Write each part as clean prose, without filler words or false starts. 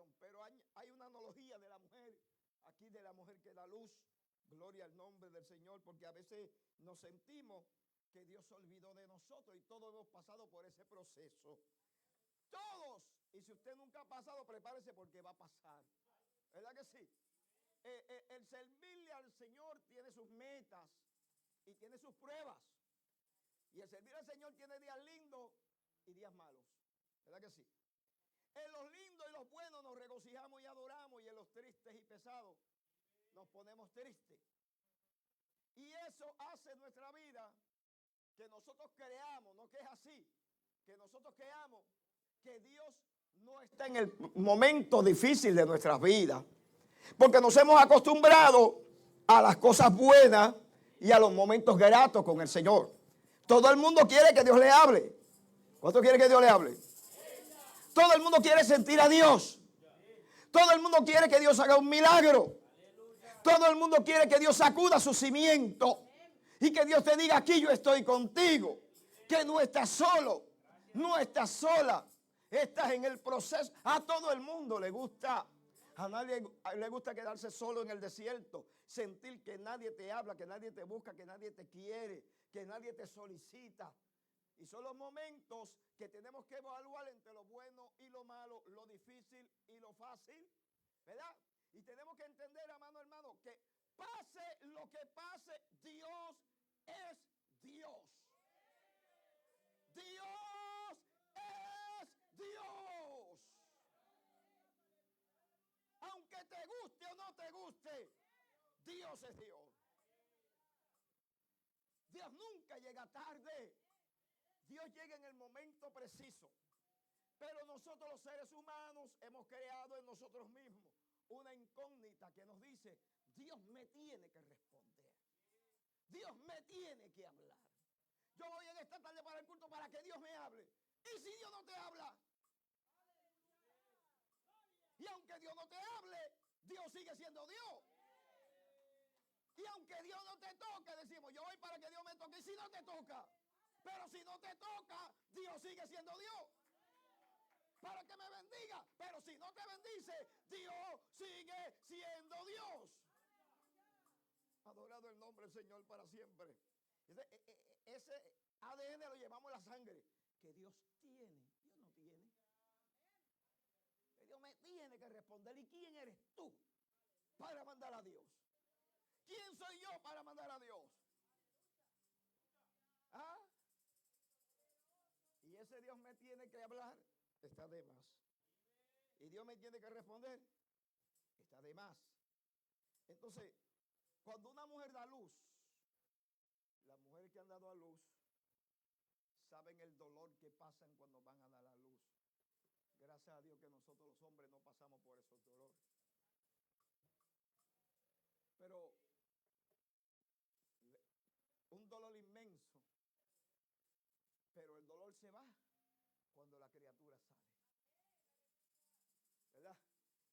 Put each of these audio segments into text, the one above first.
bendición. Pero hay una analogía de la mujer, aquí de la mujer que da luz. Gloria al nombre del Señor, porque a veces nos sentimos que Dios se olvidó de nosotros y todos hemos pasado por ese proceso. Todos. Y si usted nunca ha pasado, prepárese porque va a pasar. ¿Verdad que sí? El servirle al Señor tiene sus metas y tiene sus pruebas. Y el servir al Señor tiene días lindos y días malos. ¿Verdad que sí? En los lindos y los buenos nos regocijamos y adoramos, y en los tristes y pesados nos ponemos tristes. Y eso hace nuestra vida que nosotros creamos, no que es así, que nosotros creamos que Dios no está en el momento difícil de nuestras vidas. Porque nos hemos acostumbrado a las cosas buenas y a los momentos gratos con el Señor. Todo el mundo quiere que Dios le hable. ¿Cuánto quiere que Dios le hable? Todo el mundo quiere sentir a Dios. Todo el mundo quiere que Dios haga un milagro. Todo el mundo quiere que Dios sacuda su cimiento y que Dios te diga: aquí yo estoy contigo. Que no estás solo, no estás sola, estás en el proceso. A todo el mundo le gusta. A nadie le gusta quedarse solo en el desierto, sentir que nadie te habla, que nadie te busca, que nadie te quiere, que nadie te solicita. Y son los momentos que tenemos que evaluar entre lo bueno y lo malo, lo difícil y lo fácil, ¿verdad? Y tenemos que entender, hermano, que pase lo que pase, Dios es Dios. Dios es Dios. Aunque te guste o no te guste, Dios es Dios. Dios nunca llega tarde. Dios llega en el momento preciso. Pero nosotros los seres humanos hemos creado en nosotros mismos una incógnita que nos dice: Dios me tiene que responder. Dios me tiene que hablar. Yo voy en esta tarde para el culto para que Dios me hable. ¿Y si Dios no te habla? Y aunque Dios no te hable, Dios sigue siendo Dios. Y aunque Dios no te toque, decimos: yo voy para que Dios me toque. ¿Y si no te toca? Pero si no te toca, Dios sigue siendo Dios. Para que me bendiga. Pero si no te bendice, Dios sigue siendo Dios. Adorado el nombre del Señor para siempre. Ese ADN lo llevamos en la sangre. Que Dios tiene, Dios no tiene. Que Dios me tiene que responder. ¿Y quién eres tú para mandar a Dios? ¿Quién soy yo para mandar a Dios? ¿Ah? Y ese Dios me tiene que hablar, está de más. Y Dios me tiene que responder, está de más. Entonces, cuando una mujer da luz, las mujeres que han dado a luz saben el dolor que pasan cuando van a dar a luz. Gracias a Dios que nosotros los hombres no pasamos por esos dolores. Pero un dolor inmenso. Pero el dolor se va cuando la criatura sale. ¿Verdad?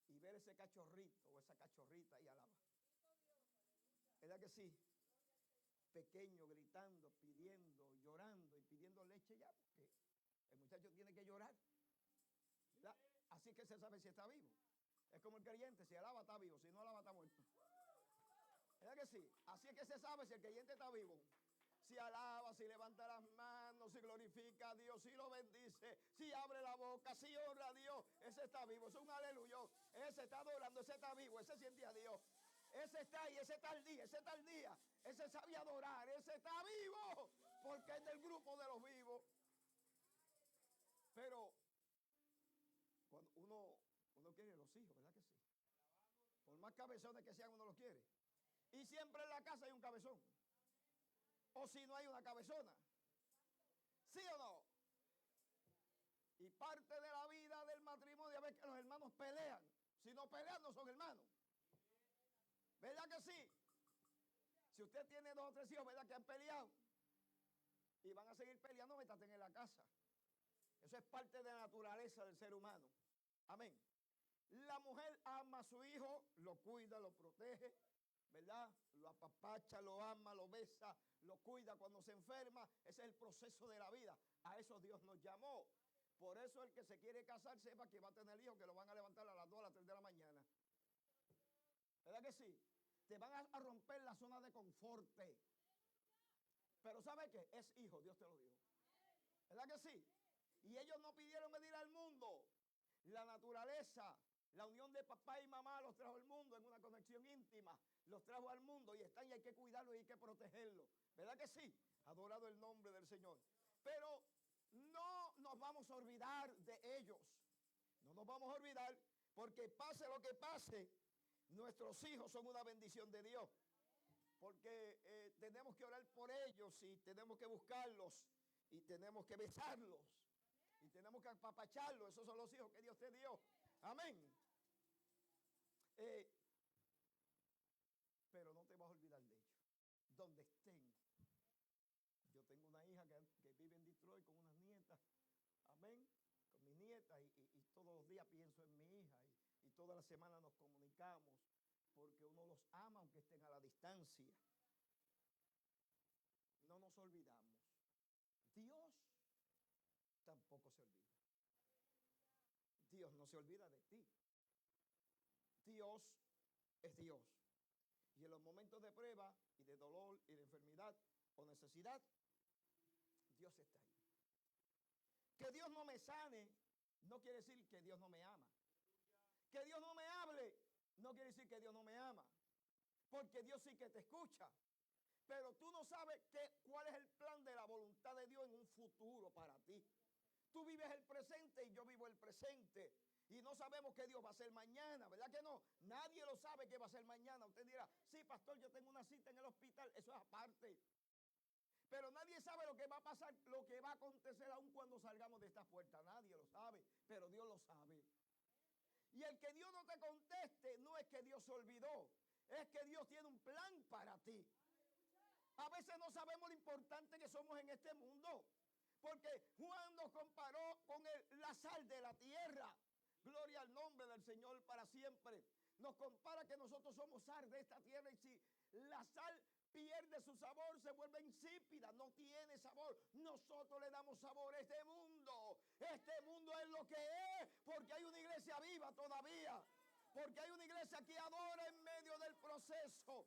Y ver ese cachorrito o esa cachorrita ahí alaba. ¿Verdad que sí? Pequeño, gritando, pidiendo, llorando y pidiendo leche ya, porque el muchacho tiene que llorar. ¿Verdad? Así que se sabe si está vivo. Es como el creyente: si alaba está vivo, si no alaba está muerto. ¿Verdad que sí? Así es que se sabe si el creyente está vivo. Si alaba, si levanta las manos, si glorifica a Dios, si lo bendice, si abre la boca, si honra a Dios, ese está vivo. Es un aleluya. Ese está adorando, ese está vivo, ese siente a Dios. Ese está ahí, ese está al día, ese está al día. Ese sabe adorar, ese está vivo, porque es del grupo de los vivos. Pero cuando uno quiere los hijos, ¿verdad que sí? Por más cabezones que sean, uno los quiere. Y siempre en la casa hay un cabezón. O si no hay una cabezona. ¿Sí o no? Y parte de la vida del matrimonio es ver que los hermanos pelean. Si no pelean, no son hermanos. ¿Verdad que sí? Si usted tiene 2 o 3 hijos, ¿verdad que han peleado? Y van a seguir peleando mientras estén en la casa. Eso es parte de la naturaleza del ser humano. Amén. La mujer ama a su hijo, lo cuida, lo protege, ¿verdad? Lo apapacha, lo ama, lo besa, lo cuida cuando se enferma. Ese es el proceso de la vida. A eso Dios nos llamó. Por eso el que se quiere casar sepa que va a tener hijos que lo van a levantar a las 2, a las ¿Verdad que sí? Te van a romper la zona de confort. Pero ¿sabe qué? Es hijo, Dios te lo dijo. ¿Verdad que sí? Y ellos no pidieron venir al mundo. La naturaleza, la unión de papá y mamá los trajo al mundo en una conexión íntima. Los trajo al mundo y están y hay que cuidarlos y hay que protegerlos. ¿Verdad que sí? Adorado el nombre del Señor. Pero no nos vamos a olvidar de ellos. No nos vamos a olvidar porque pase lo que pase, nuestros hijos son una bendición de Dios. Porque tenemos que orar por ellos y tenemos que buscarlos y tenemos que besarlos y tenemos que apapacharlos. Esos son los hijos que Dios te dio. Amén. Pero no te vas a olvidar de ellos. Donde estén. Yo tengo una hija que vive en Detroit con unas nietas. Amén. Con mi nieta y todos los días pienso en mi hija y toda la semana nos comunicamos porque uno los ama aunque estén a la distancia. No nos olvidamos. Dios tampoco se olvida. Dios no se olvida de ti. Dios es Dios. Y en los momentos de prueba y de dolor y de enfermedad o necesidad, Dios está ahí. Que Dios no me sane no quiere decir que Dios no me ama. Que Dios no me hable no quiere decir que Dios no me ama. Porque Dios sí que te escucha. Pero tú no sabes cuál es el plan de la voluntad de Dios en un futuro para ti. Tú vives el presente y yo vivo el presente. Y no sabemos qué Dios va a hacer mañana, ¿verdad que no? Nadie lo sabe qué va a hacer mañana. Usted dirá, sí, pastor, yo tengo una cita en el hospital. Eso es aparte. Pero nadie sabe lo que va a pasar, lo que va a acontecer aún cuando salgamos de esta puerta. Nadie lo sabe, pero Dios lo sabe. Y el que Dios no te conteste no es que Dios se olvidó. Es que Dios tiene un plan para ti. A veces no sabemos lo importante que somos en este mundo. Porque Juan nos comparó con la sal de la tierra. Gloria al nombre del Señor para siempre. Nos compara que nosotros somos sal de esta tierra. Y si la sal pierde su sabor, se vuelve insípida, no tiene sabor. Nosotros le damos sabor a este mundo. Este mundo es lo que es, porque hay una iglesia viva todavía. Porque hay una iglesia que adora en medio del proceso.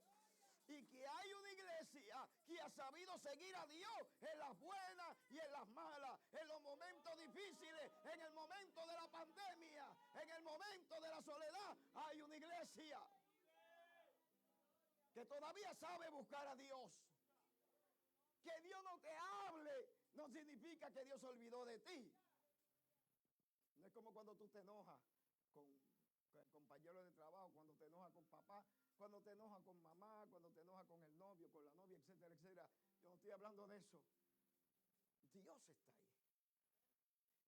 Y que hay una iglesia que ha sabido seguir a Dios en las buenas y en las malas, en los momentos difíciles, en el momento de la pandemia, en el momento de la soledad. Hay una iglesia que todavía sabe buscar a Dios. Que Dios no te hable no significa que Dios se olvidó de ti. No es como cuando tú te enojas con el compañero de trabajo, cuando te enojas con papá, cuando te enojas con mamá, cuando te enojas con el novio, con la novia, etcétera, etcétera. Yo no estoy hablando de eso. Dios está ahí.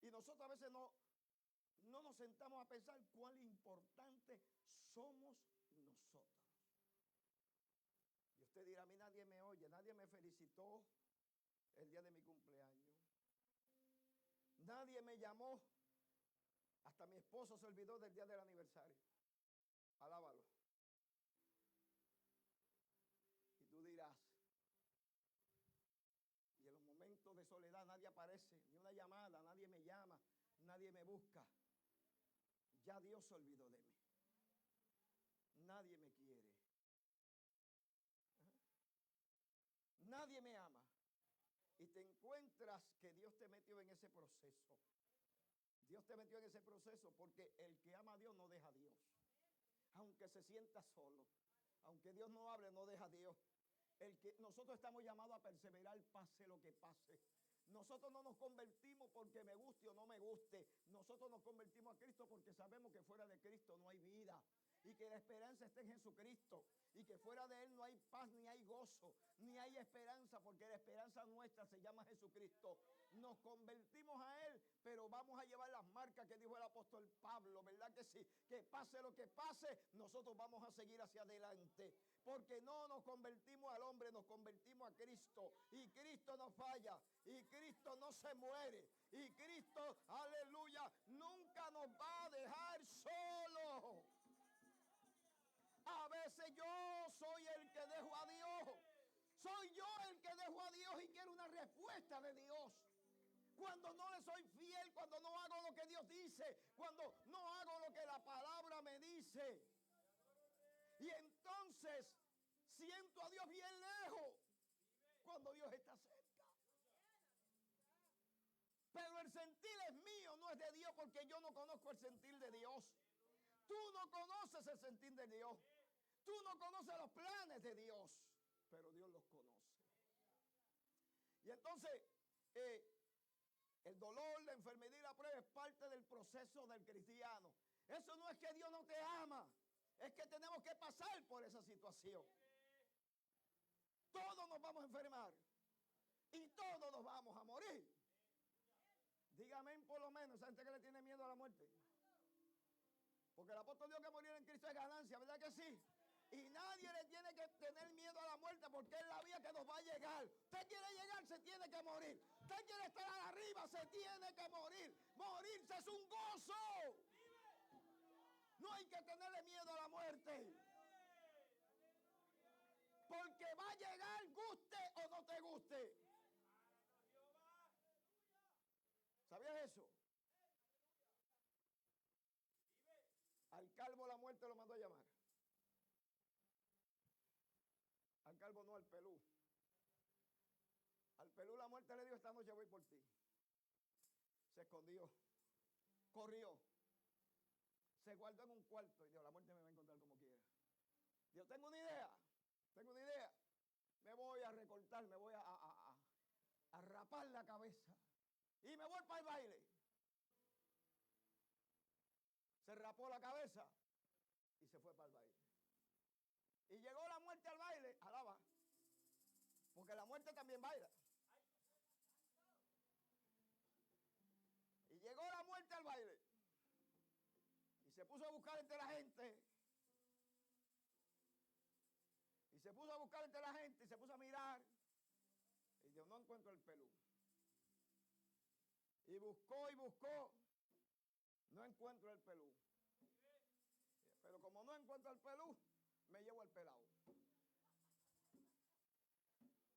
Y nosotros a veces no nos sentamos a pensar cuán importante somos nosotros. Y usted dirá, a mí nadie me oye, nadie me felicitó el día de mi cumpleaños. Nadie me llamó. Hasta mi esposo se olvidó del día del aniversario. Alábalo. Y tú dirás, y en los momentos de soledad nadie aparece, ni una llamada, nadie me llama, nadie me busca. Ya Dios se olvidó de mí. Nadie me quiere. Nadie me ama. Y te encuentras que Dios te metió en ese proceso. Dios te metió en ese proceso porque el que ama a Dios no deja a Dios. Aunque se sienta solo, aunque Dios no hable, no deja a Dios. Nosotros estamos llamados a perseverar pase lo que pase. Nosotros no nos convertimos porque me guste o no me guste. Nosotros nos convertimos a Cristo porque sabemos que fuera de Cristo no hay vida. Y que la esperanza está en Jesucristo. Y que fuera de Él no hay paz, ni hay gozo, ni hay esperanza. Porque la esperanza nuestra se llama Jesucristo. Nos convertimos a Él, pero vamos a llevar las marcas que dijo el apóstol Pablo, ¿verdad que sí? Que pase lo que pase, nosotros vamos a seguir hacia adelante. Porque no nos convertimos al hombre, nos convertimos a Cristo. Y Cristo no falla. Y Cristo no se muere. Y Cristo, aleluya, nunca nos va a dejar solos. A veces yo soy el que dejo a Dios. Soy yo el que dejo a Dios y quiero una respuesta de Dios. Cuando no le soy fiel, cuando no hago lo que Dios dice, cuando no hago lo que la palabra me dice. Y entonces veces siento a Dios bien lejos cuando Dios está cerca. Pero el sentir es mío, no es de Dios, porque yo no conozco el sentir de Dios. Tú no conoces el sentir de Dios. Tú no conoces los planes de Dios, pero Dios los conoce. Y entonces, el dolor, la enfermedad y la prueba es parte del proceso del cristiano. Eso no es que Dios no te ama, es que tenemos que pasar por esa situación. Todos nos vamos a enfermar y todos nos vamos a morir. Dígame por lo menos, esa gente que le tiene miedo a la muerte. Porque el apóstol dijo que morir en Cristo es ganancia, ¿verdad que sí? Y nadie le tiene que tener miedo a la muerte porque es la vía que nos va a llegar. Usted quiere llegar, se tiene que morir. Usted quiere estar arriba, se tiene que morir. Morirse es un gozo. No hay que tenerle miedo a la muerte. Porque va a llegar, guste o no te guste. ¿Sabías eso? Al calvo la muerte lo mandó a llamar. Al calvo no, al pelú. Al pelú la muerte le dijo: esta noche voy por ti. Se escondió. Corrió. Se guardó en un cuarto y dijo: la muerte me va a encontrar como quiera. Dijo: tengo una idea. Tengo una idea. Me voy a recortar, me voy a rapar la cabeza. Y me voy para el baile. Se rapó la cabeza y se fue para el baile. Y llegó la muerte al baile, alaba. Porque la muerte también baila. Y llegó la muerte al baile. Y se puso a buscar entre la gente. Y se puso a buscar entre la gente y se puso a mirar. Y dijo: no encuentro el pelú. Y buscó y buscó. No encuentro el pelú. Pero como no encuentro el pelú, me llevo el pelado.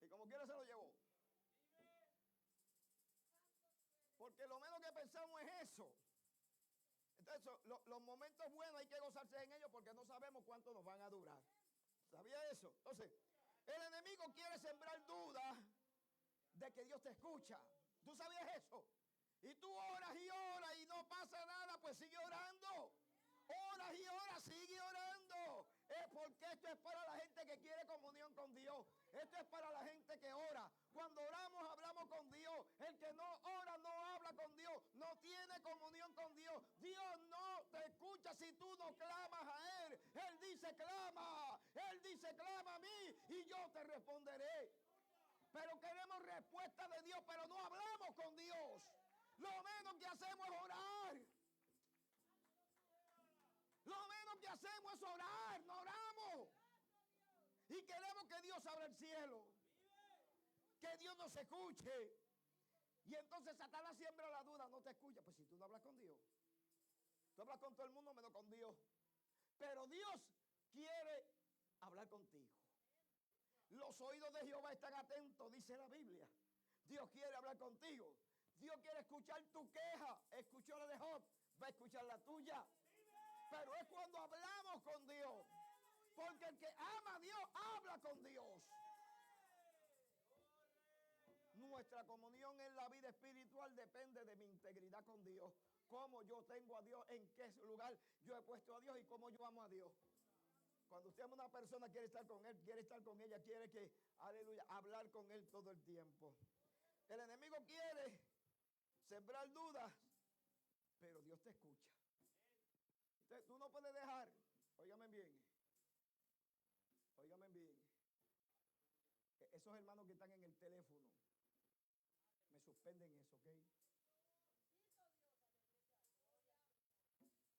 Y como quiera se lo llevó. Porque lo menos que pensamos es eso. Entonces, los momentos buenos hay que gozarse en ellos porque no sabemos cuánto nos van a durar. ¿Sabía eso? Entonces, el enemigo quiere sembrar dudas de que Dios te escucha. ¿Tú sabías eso? Y tú oras y no pasa nada, pues sigue orando. Oras y oras, sigue orando. Es porque esto es para la gente que quiere comunión con Dios. Esto es para la gente que ora. Cuando oramos, hablamos con Dios. El que no ora, no habla con Dios. No tiene comunión con Dios. Dios no te escucha si tú no clamas a Él. Él dice: clama. Él dice: clama a mí y yo te responderé. Pero queremos respuesta de Dios, pero no hablamos con Dios. Lo menos que hacemos es orar. Lo menos que hacemos es orar, no oramos. Y queremos que Dios abra el cielo. Que Dios nos escuche. Y entonces Satanás siembra la duda: no te escucha. Pues si tú no hablas con Dios. Tú hablas con todo el mundo menos con Dios. Pero Dios quiere hablar contigo. Los oídos de Jehová están atentos, dice la Biblia. Dios quiere hablar contigo. Dios quiere escuchar tu queja. Escuchó la de Job, va a escuchar la tuya. Pero es cuando hablamos con Dios. Porque el que ama a Dios, habla con Dios. Nuestra comunión en la vida espiritual depende de mi integridad con Dios. Cómo yo tengo a Dios, en qué lugar yo he puesto a Dios y cómo yo amo a Dios. Cuando usted ama a una persona, quiere estar con él, quiere estar con ella, quiere que, aleluya, hablar con él todo el tiempo. El enemigo quiere sembrar dudas, pero Dios te escucha. Entonces, tú no puedes dejar, óigame bien, esos hermanos que están en el teléfono, me suspenden eso, ¿ok?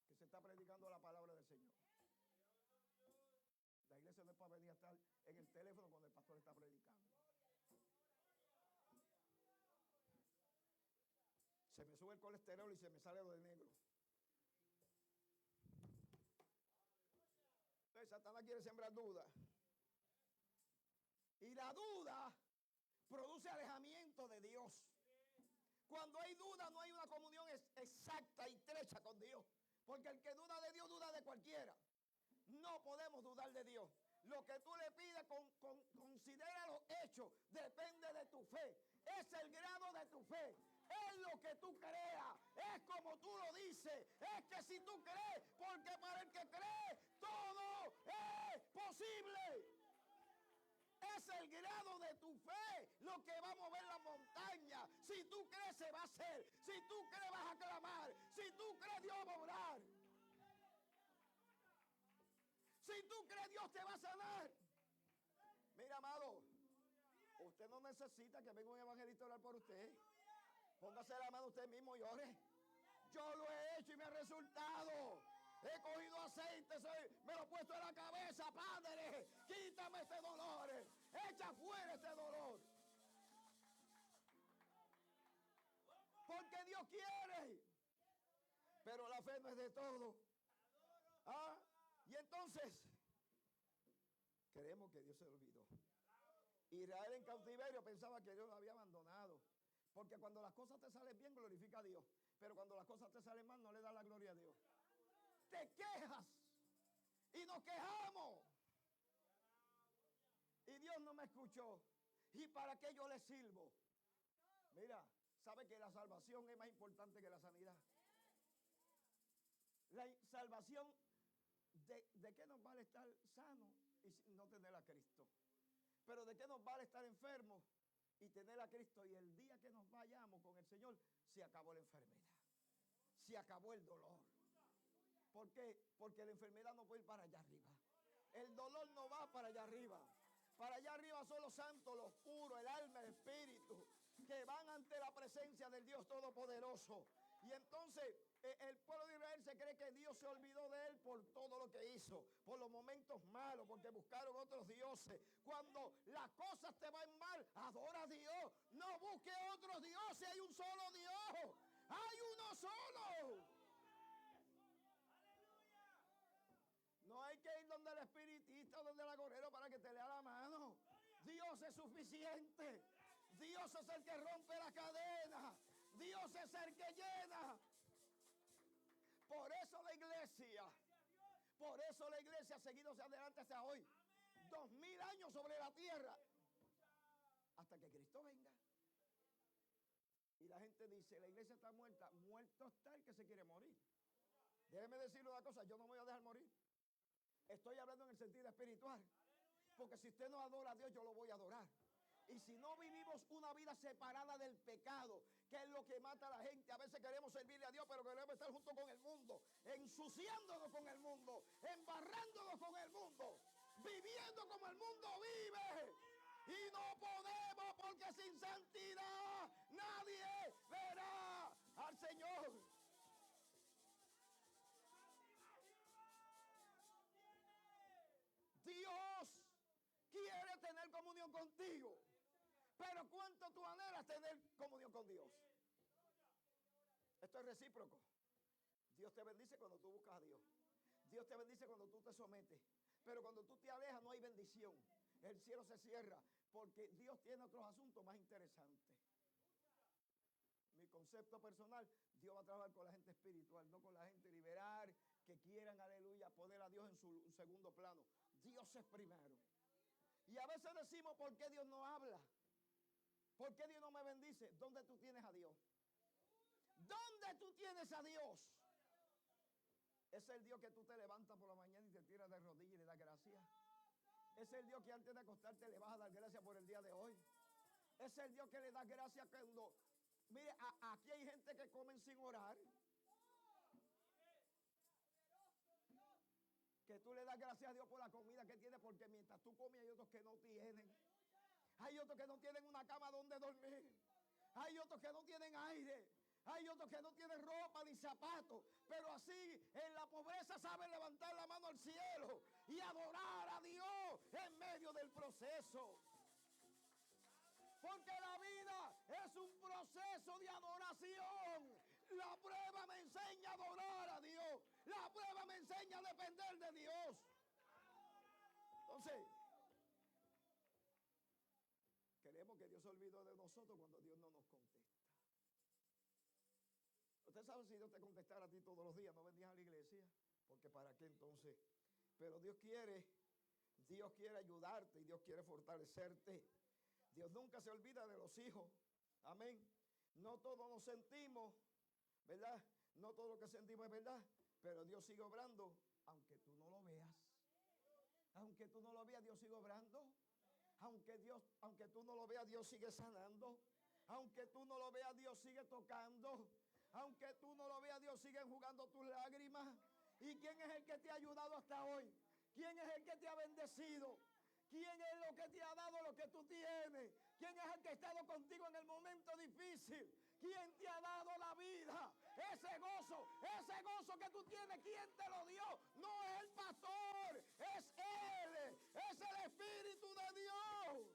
Que se está predicando la palabra del Señor. La iglesia no es para venir a estar en el teléfono cuando el pastor está predicando. Se me sube el colesterol y se me sale lo de negro. Entonces Satanás quiere sembrar dudas. Y la duda produce alejamiento de Dios. Cuando hay duda, no hay una comunión exacta y estrecha con Dios. Porque el que duda de Dios, duda de cualquiera. No podemos dudar de Dios. Lo que tú le pides, considera los hechos. Depende de tu fe. Es el grado de tu fe. Es lo que tú creas. Es como tú lo dices. Es que si tú crees, porque para el que cree, todo es posible. Es el grado de tu fe lo que va a mover la montaña. Si tú crees, se va a hacer. Si tú crees, vas a clamar. Si tú crees, Dios va a obrar. Si tú crees, Dios te va a sanar. Mira, amado, usted no necesita que venga un evangelista a orar por usted. Póngase la mano usted mismo y ore. Yo lo he hecho y me ha resultado. He cogido aceite, me lo he puesto en la cabeza. Padre, quítame este dolor. Echa fuera este dolor. Porque Dios quiere. Pero la fe no es de todo. ¿Ah? Y entonces, creemos que Dios se olvidó. Israel en cautiverio pensaba que Dios lo había abandonado. Porque cuando las cosas te salen bien, glorifica a Dios. Pero cuando las cosas te salen mal, no le da la gloria a Dios. Te quejas y nos quejamos. Y Dios no me escuchó. ¿Y para qué yo le sirvo? Mira, ¿sabe que la salvación es más importante que la sanidad? La salvación, ¿de qué nos vale estar sano y no tener a Cristo? Pero ¿de qué nos vale estar enfermos y tener a Cristo? Y el día que nos vayamos con el Señor, se acabó la enfermedad. Se acabó el dolor. ¿Por qué? Porque la enfermedad no puede ir para allá arriba. El dolor no va para allá arriba. Para allá arriba son los santos, los puros, el alma, el espíritu, que van ante la presencia del Dios Todopoderoso. Y entonces el pueblo de Israel se cree que Dios se olvidó de él por todo lo que hizo, por los momentos malos, porque buscaron otros dioses. Cuando las cosas te van mal, adora a Dios. No busque otros dioses, hay un solo Dios. Hay uno solo. No hay que ir donde el espiritista, donde el agorero para que te lea la mano. Dios es suficiente. Dios es el que rompe la cadena. Dios es el que llena. Por eso la iglesia ha seguido hacia adelante hasta hoy. 2000 años sobre la tierra. Hasta que Cristo venga. Y la gente dice, la iglesia está muerta. Muerto está el que se quiere morir. Déjeme decirle una cosa, yo no me voy a dejar morir. Estoy hablando en el sentido espiritual. Porque si usted no adora a Dios, yo lo voy a adorar. Y si no vivimos una vida separada del pecado, que es lo que mata a la gente, a veces queremos servirle a Dios, pero queremos estar junto con el mundo, ensuciándonos con el mundo, embarrándonos con el mundo, viviendo como el mundo vive. Y no podemos, porque sin santidad nadie verá al Señor. Dios quiere tener comunión contigo. Pero ¿cuánto tú anhelas tener comunión con Dios? Esto es recíproco. Dios te bendice cuando tú buscas a Dios. Dios te bendice cuando tú te sometes. Pero cuando tú te alejas no hay bendición. El cielo se cierra porque Dios tiene otros asuntos más interesantes. Mi concepto personal, Dios va a trabajar con la gente espiritual, no con la gente liberal, que quieran, aleluya, poner a Dios en su segundo plano. Dios es primero. Y a veces decimos, ¿por qué Dios no habla? ¿Por qué Dios no me bendice? ¿Dónde tú tienes a Dios? ¿Dónde tú tienes a Dios? Es el Dios que tú te levantas por la mañana y te tiras de rodillas y le das gracias. Es el Dios que antes de acostarte le vas a dar gracias por el día de hoy. Es el Dios que le das gracias cuando... Mire, aquí hay gente que comen sin orar. Que tú le das gracias a Dios por la comida que tiene, porque mientras tú comes hay otros que no tienen. Hay otros que no tienen una cama donde dormir. Hay otros que no tienen aire. Hay otros que no tienen ropa ni zapatos. Pero así en la pobreza saben levantar la mano al cielo y adorar a Dios en medio del proceso. Porque la vida es un proceso de adoración. La prueba me enseña a adorar a Dios. La prueba me enseña a depender de Dios. Entonces, creemos que Dios se olvidó de nosotros cuando Dios no nos contesta. Usted sabe, si Dios te contestara a ti todos los días, no vendrías a la iglesia, porque ¿para qué entonces? Pero Dios quiere Dios quiere ayudarte y Dios quiere fortalecerte. Dios nunca se olvida de los hijos. Amén. No todos nos sentimos, ¿verdad? No todo lo que sentimos es verdad, pero Dios sigue obrando, aunque tú no lo veas. Aunque tú no lo veas, Dios sigue obrando. Aunque tú no lo veas, Dios sigue sanando. Aunque tú no lo veas, Dios sigue tocando. Aunque tú no lo veas, Dios sigue enjugando tus lágrimas. ¿Y quién es el que te ha ayudado hasta hoy? ¿Quién es el que te ha bendecido? ¿Quién es lo que te ha dado lo que tú tienes? ¿Quién es el que ha estado contigo en el momento difícil? ¿Quién te ha dado la vida? Ese gozo que tú tienes, ¿quién te lo dio? No es el pastor, es Él, es el Espíritu de Dios.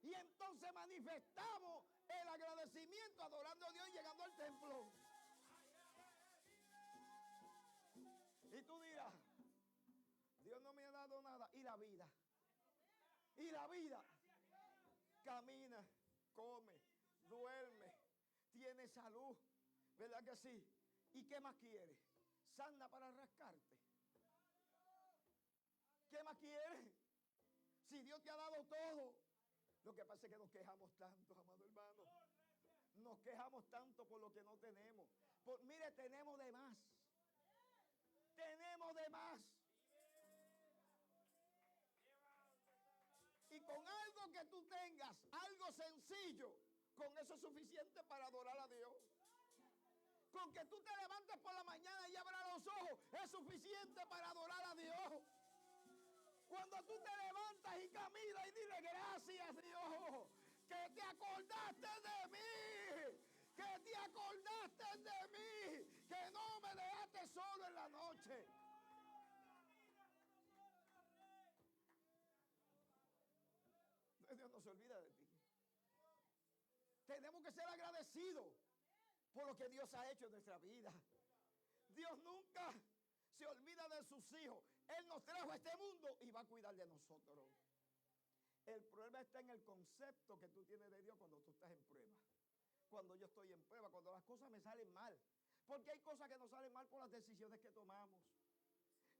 Y entonces manifestamos el agradecimiento adorando a Dios y llegando al templo. Y tú dirás, Dios no me ha dado nada. Y la vida. Y la vida. Camina, come, duerme, tiene salud. ¿Verdad que sí? ¿Y qué más quieres? Sana para rascarte. ¿Qué más quieres? Si Dios te ha dado todo. Lo que pasa es que nos quejamos tanto, amado hermano. Nos quejamos tanto por lo que no tenemos. Mire, tenemos de más. Tenemos de más. Y con algo que tú tengas, algo sencillo, con eso es suficiente para adorar a Dios. Con que tú te levantes por la mañana y abras los ojos, es suficiente para adorar a Dios. Cuando tú te levantas y caminas y dile gracias, Dios, que te acordaste de mí, que te acordaste de mí, que no me dejaste solo en la noche. Dios no se olvida de ti. Tenemos que ser agradecidos por lo que Dios ha hecho en nuestra vida. Dios nunca se olvida de sus hijos. Él nos trajo a este mundo y va a cuidar de nosotros. El problema está en el concepto que tú tienes de Dios cuando tú estás en prueba. Cuando yo estoy en prueba, cuando las cosas me salen mal. Porque hay cosas que nos salen mal por las decisiones que tomamos.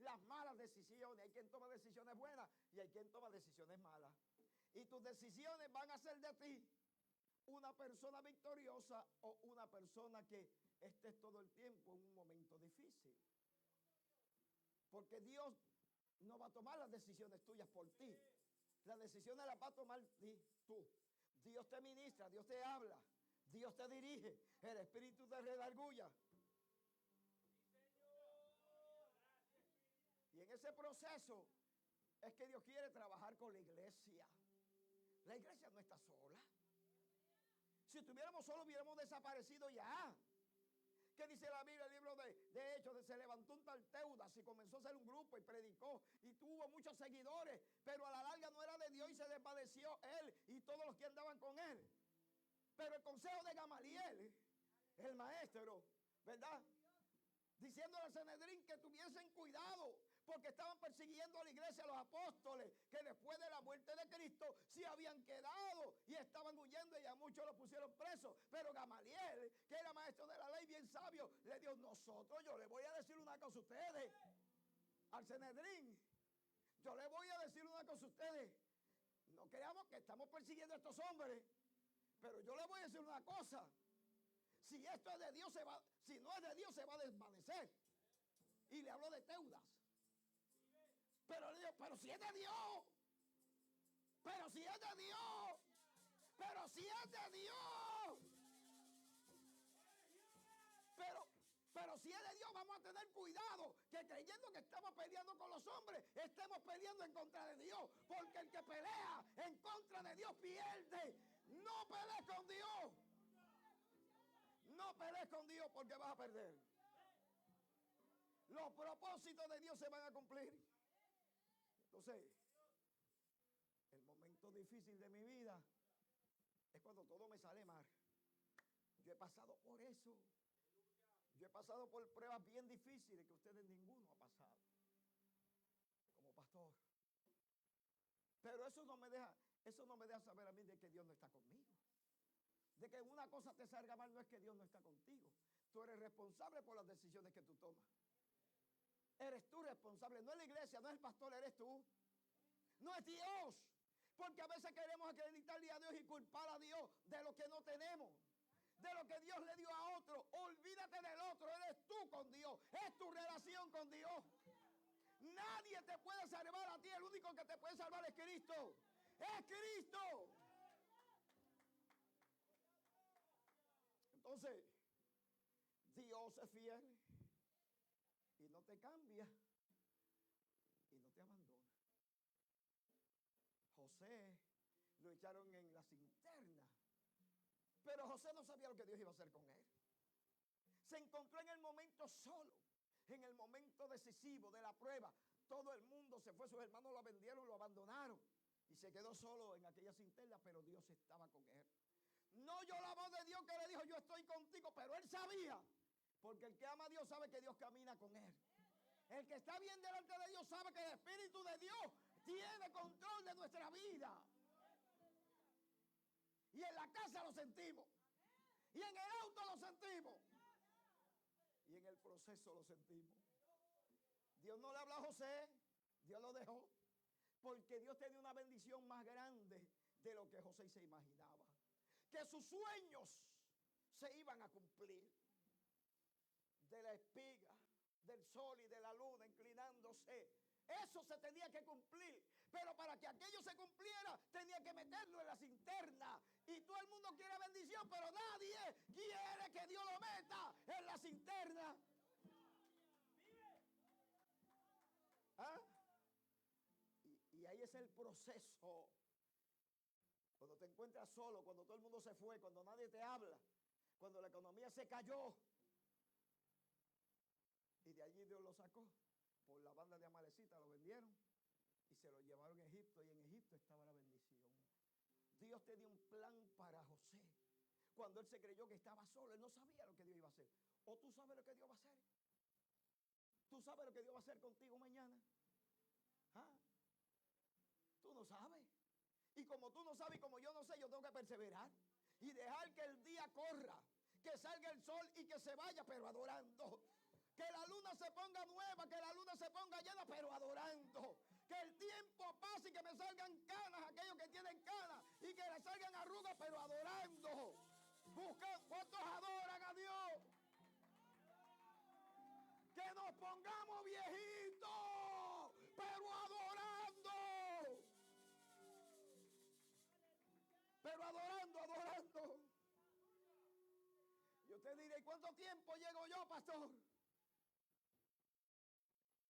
Las malas decisiones. Hay quien toma decisiones buenas y hay quien toma decisiones malas. Y tus decisiones van a hacer de ti una persona victoriosa o una persona que estés todo el tiempo en un momento difícil. Porque Dios no va a tomar las decisiones tuyas por ti. Las decisiones las va a tomar tú. Dios te ministra, Dios te habla, Dios te dirige, el Espíritu te redarguya. Y en ese proceso es que Dios quiere trabajar con la iglesia. La iglesia no está sola. Si estuviéramos solos hubiéramos desaparecido ya. ¿Qué dice la Biblia? El libro de Hechos, se levantó un tal Teudas y comenzó a ser un grupo y predicó y tuvo muchos seguidores, pero a la larga no era de Dios y se desvaneció él y todos los que andaban con él. Pero el consejo de Gamaliel, el maestro, ¿verdad? Diciéndole al Sanedrín que tuviesen cuidado, porque estaban persiguiendo a la iglesia, a los apóstoles, que después de la muerte de Cristo se habían quedado y estaban huyendo y a muchos los pusieron presos. Pero Gamaliel, que era maestro de la ley, bien sabio, le dijo, yo le voy a decir una cosa a ustedes, al Sanedrín, yo le voy a decir una cosa a ustedes, no creamos que estamos persiguiendo a estos hombres, pero yo le voy a decir una cosa, si esto es de Dios, si no es de Dios, se va a desvanecer. Y le habló de Teudas. Pero le digo, pero si es de Dios, pero si es de Dios, pero si es de Dios, pero si es de Dios, vamos a tener cuidado, que creyendo que estamos peleando con los hombres, estemos peleando en contra de Dios, porque el que pelea en contra de Dios pierde. No pelees con Dios, no pelees con Dios porque vas a perder. Los propósitos de Dios se van a cumplir. Entonces, el momento difícil de mi vida es cuando todo me sale mal. Yo he pasado por eso. Yo he pasado por pruebas bien difíciles que ustedes ninguno ha pasado como pastor. Pero eso no me deja saber a mí de que Dios no está conmigo. De que una cosa te salga mal no es que Dios no está contigo. Tú eres responsable por las decisiones que tú tomas. El eres tú responsable. No es la iglesia, no es el pastor, eres tú. No es Dios. Porque a veces queremos acreditarle a Dios y culpar a Dios de lo que no tenemos. De lo que Dios le dio a otro. Olvídate del otro. Eres tú con Dios. Es tu relación con Dios. Nadie te puede salvar a ti. El único que te puede salvar es Cristo. Es Cristo. Entonces, Dios es fiel y no te cambia y no te abandona. José lo echaron en la cisterna, pero José no sabía lo que Dios iba a hacer con él. Se encontró en el momento solo, en el momento decisivo de la prueba. Todo el mundo se fue, sus hermanos lo vendieron, lo abandonaron y se quedó solo en aquella cisterna, pero Dios estaba con él. No oyó la voz de Dios que le dijo, yo estoy contigo, pero él sabía, porque el que ama a Dios sabe que Dios camina con él. El que está bien delante de Dios sabe que el Espíritu de Dios tiene control de nuestra vida. Y en la casa lo sentimos. Y en el auto lo sentimos. Y en el proceso lo sentimos. Dios no le habló a José, Dios lo dejó. Porque Dios tenía una bendición más grande de lo que José se imaginaba. Que sus sueños se iban a cumplir. De la espiga, del sol y de la luna inclinándose. Eso se tenía que cumplir. Pero para que aquello se cumpliera, tenía que meterlo en la cisterna. Y todo el mundo quiere bendición, pero nadie quiere que Dios lo meta en la cisterna. ¿Ah? Y ahí es el proceso. Cuando te encuentras solo, cuando todo el mundo se fue, cuando nadie te habla, cuando la economía se cayó. Y de allí Dios lo sacó. Por la banda de Amalecita lo vendieron y se lo llevaron a Egipto. Y en Egipto estaba la bendición. Dios tenía un plan para José. Cuando él se creyó que estaba solo, él no sabía lo que Dios iba a hacer. ¿O tú sabes lo que Dios va a hacer? ¿Tú sabes lo que Dios va a hacer contigo mañana? ¿Ah? Tú no sabes. Y como tú no sabes y como yo no sé, yo tengo que perseverar y dejar que el día corra, que salga el sol y que se vaya, pero adorando. Que la luna se ponga nueva, que la luna se ponga llena, pero adorando. Que el tiempo pase y que me salgan canas, aquellos que tienen canas, y que le salgan arrugas, pero adorando. Busca, ¿cuántos adoran a Dios? Que nos pongamos viejitos, pero adorando. Pero adorando, adorando. Y usted dirá, ¿y cuánto tiempo llego yo, pastor?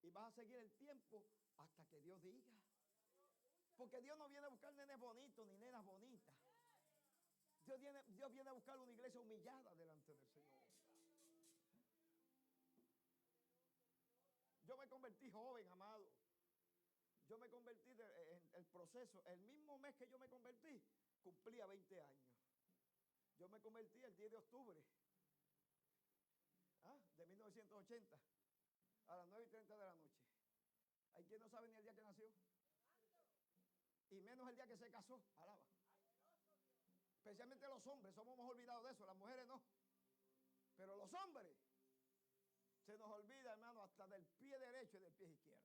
Y vas a seguir el tiempo hasta que Dios diga. Porque Dios no viene a buscar nenes bonitos ni nenas bonitas. Dios viene a buscar una iglesia humillada delante del Señor. Yo me convertí joven, amado. Yo me convertí en el proceso. El mismo mes que yo me convertí, cumplía 20 años. Yo me convertí el 10 de octubre de 1980 a las 9:30 de la noche. Hay quien no sabe ni el día que nació. Y menos el día que se casó. Alaba. Especialmente los hombres, somos olvidados de eso, las mujeres no. Pero los hombres, se nos olvida, hermano, hasta del pie derecho y del pie izquierdo.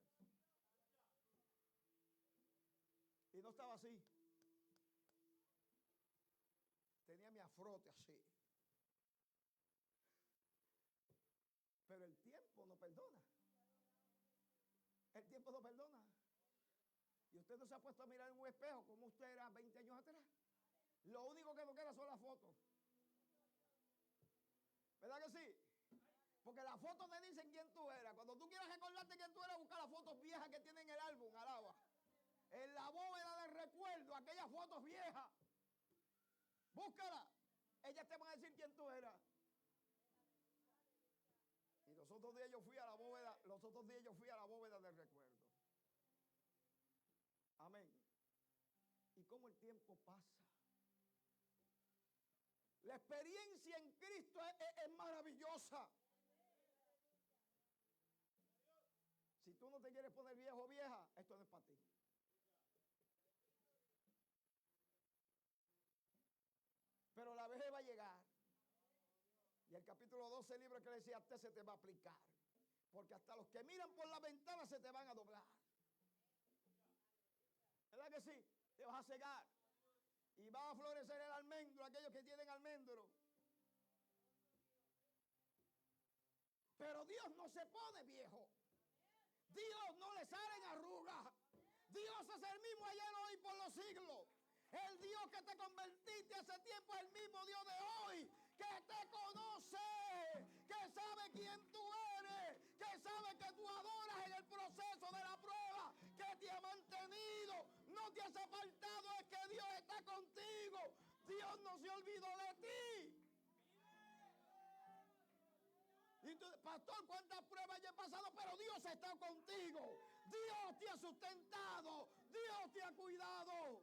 Y no estaba así. Tenía mi afrote así. Pero el tiempo no perdona. El tiempo no perdona. Y usted no se ha puesto a mirar en un espejo como usted era 20 años atrás. Lo único que no queda son las fotos. ¿Verdad que sí? Porque las fotos te dicen quién tú eras. Cuando tú quieras recordarte quién tú eras, busca las fotos viejas que tienen en el álbum, alaba. En la bóveda del recuerdo, aquellas fotos viejas. Búscala. Ellas te van a decir quién tú eras. Y los otros días yo fui a la bóveda, del recuerdo. Amén. Y cómo el tiempo pasa. La experiencia en Cristo es maravillosa. Si tú no te quieres poner viejo o vieja, esto no es para ti. Pero la vejez va a llegar. Y el capítulo 12 del libro de Eclesiastés se te va a aplicar. Porque Porque hasta los que miran por la ventana se te van a doblar. ¿Verdad que sí? Te vas a cegar. Y va a florecer el almendro, aquellos que tienen almendro. Pero Dios no se pone viejo. Dios no le salen arrugas. Dios es el mismo ayer, hoy, por los siglos. El Dios que te convertiste hace tiempo es el mismo Dios de hoy, que te conoce, que sabe quién tú eres, que sabe que tú adoras en el proceso de la prueba, que te ha mantenido, no te has apartado, es que Dios está contigo. Dios no se olvidó de ti. Y tú, pastor, ¿cuántas pruebas ya he pasado? Pero Dios está contigo. Dios te ha sustentado. Dios te ha cuidado.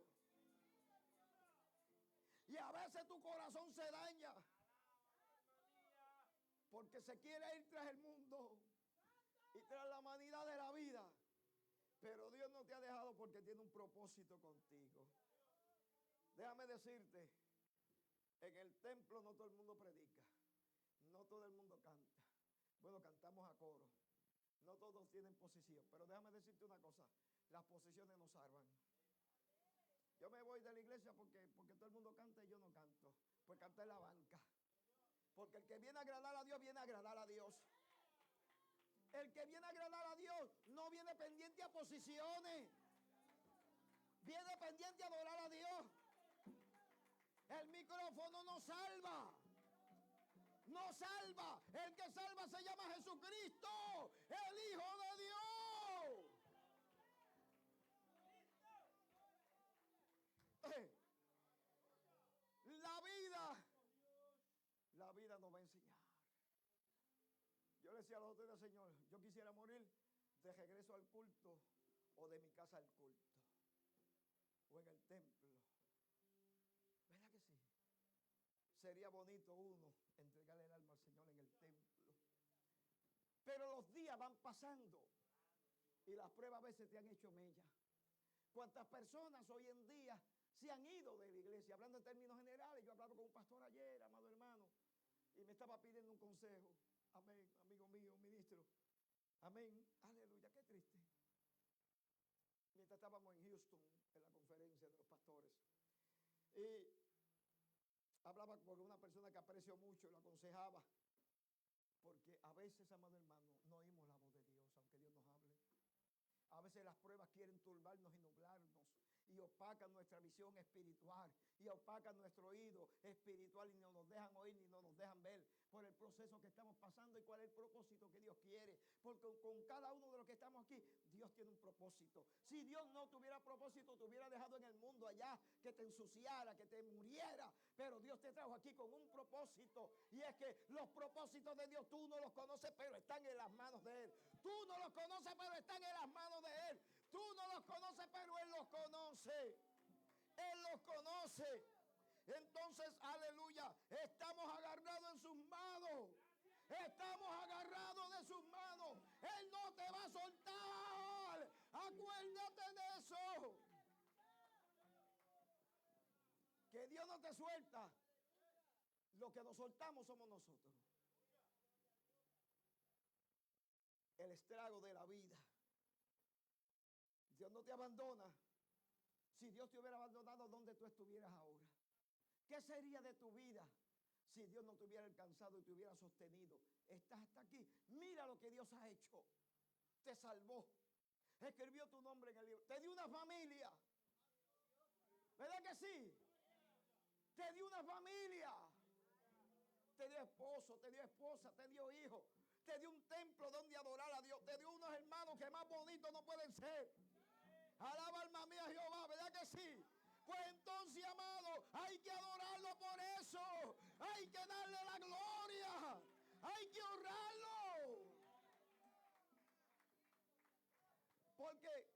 Y a veces tu corazón se daña porque se quiere ir tras el mundo y tras la vanidad de la vida. Pero Dios no te ha dejado porque tiene un propósito contigo. Déjame decirte, en el templo no todo el mundo predica, no todo el mundo canta. Bueno, cantamos a coro. No todos tienen posición, pero déjame decirte una cosa, las posiciones no salvan. Yo me voy de la iglesia porque todo el mundo canta y yo no canto. Pues cantar en la banca. Porque el que viene a agradar a Dios, viene a agradar a Dios. El que viene a agradar a Dios no viene pendiente a posiciones. Viene pendiente a adorar a Dios. El micrófono no salva. No salva. El que salva se llama Jesucristo, el Hijo de Dios. La vida nos va a enseñar. Yo le decía a los otros días, Señor, yo quisiera morir de regreso al culto o de mi casa al culto o en el templo. ¿Verdad que sí? Sería bonito uno entregarle el alma al Señor en el templo. Pero los días van pasando y las pruebas a veces te han hecho mella. ¿Cuántas personas hoy en día se han ido de la iglesia? Hablando en términos generales, yo hablaba con un pastor ayer, amado hermano, y me estaba pidiendo un consejo. Amén, amigo mío, ministro. Amén, aleluya, qué triste. Mientras estábamos en Houston, en la conferencia de los pastores, y hablaba con una persona que aprecio mucho, lo aconsejaba, porque a veces, amado hermano, no oímos la voz de Dios, aunque Dios nos hable. A veces las pruebas quieren turbarnos y nublarnos y opacan nuestra visión espiritual y opacan nuestro oído espiritual y no nos dejan oír ni no nos dejan ver por el proceso que estamos pasando y cuál es el propósito que Dios quiere. Porque con cada uno de los que estamos aquí, Dios tiene un propósito. Si Dios no tuviera propósito, te hubiera dejado en el mundo allá, que te ensuciara, que te muriera. Pero Dios te trajo aquí con un propósito. Y es que los propósitos de Dios tú no los conoces, pero están en las manos de Él. Tú no los conoces, pero están en las manos de Él. Tú no los conoces, pero Él los conoce. Él los conoce. Entonces, aleluya, estamos agarrados en sus manos. Estamos agarrados de sus manos. Él no te va a soltar. Acuérdate de eso. Que Dios no te suelta. Lo que nos soltamos somos nosotros. El estrago de la vida. Dios no te abandona. Si Dios te hubiera abandonado, ¿dónde tú estuvieras ahora? ¿Qué sería de tu vida si Dios no te hubiera alcanzado y te hubiera sostenido? Estás hasta aquí. Mira lo que Dios ha hecho. Te salvó. Escribió tu nombre en el libro. Te dio una familia. ¿Verdad que sí? Te dio una familia. Te dio esposo, te dio esposa, te dio hijo. Te dio un templo donde adorar a Dios. Te dio unos hermanos que más bonitos no pueden ser. Alaba alma mía Jehová, ¿verdad que sí? Pues entonces, amado, hay que adorarlo por eso. Hay que darle la gloria. Hay que honrarlo. Porque